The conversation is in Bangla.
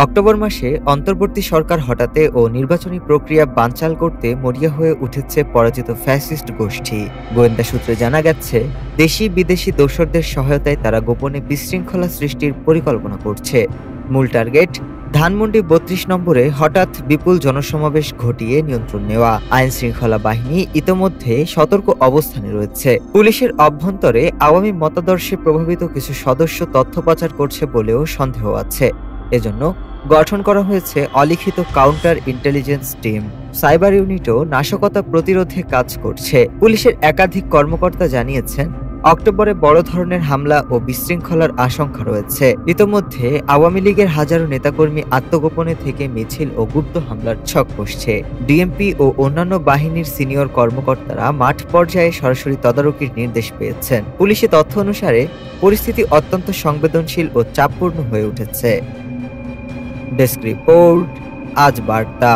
অক্টোবর মাসে অন্তর্বর্তী সরকার হটাতে ও নির্বাচনী প্রক্রিয়া বানচাল করতে মরিয়া হয়ে উঠেছে পরাজিত ফ্যাসিস্ট গোষ্ঠী। গোয়েন্দা সূত্রে জানা গেছে, দেশি বিদেশি দোসরদের সহায়তায় তারা গোপনে বিশৃঙ্খলা সৃষ্টির পরিকল্পনা করছে। মূল টার্গেট ধানমন্ডি ৩২ নম্বরে হঠাৎ বিপুল জনসমাবেশ ঘটিয়ে নিয়ন্ত্রণ নেওয়া। আইন শৃঙ্খলা বাহিনী ইতোমধ্যে সতর্ক অবস্থানে রয়েছে। পুলিশের অভ্যন্তরে আওয়ামী মতাদর্শে প্রভাবিত কিছু সদস্য তথ্য পাচার করছে বলেও সন্দেহ আছে। এজন্য গঠন করা হয়েছে অলিখিত কাউন্টার ইন্টেলিজেন্স টিম। সাইবার ইউনিটও নাশকতা প্রতিরোধে কাজ করছে। পুলিশের একাধিক কর্মকর্তা জানিয়েছেন, অক্টোবরে বড় ধরনের হামলা ও বিশৃঙ্খলার আশঙ্কা রয়েছে। ইতোমধ্যে আওয়ামী লীগের হাজারো নেতাকর্মী আত্মগোপনে থেকে মিছিল ও গুপ্ত হামলার ছক কষছে। ডিএমপি ও অন্যান্য বাহিনীর সিনিয়র কর্মকর্তারা মাঠ পর্যায়ে সরাসরি তদারকির নির্দেশ পেয়েছেন। পুলিশি তথ্য অনুসারে পরিস্থিতি অত্যন্ত সংবেদনশীল ও চাপপূর্ণ হয়ে উঠেছে। ডেস্ক রিপোর্ট, আজ বার্তা।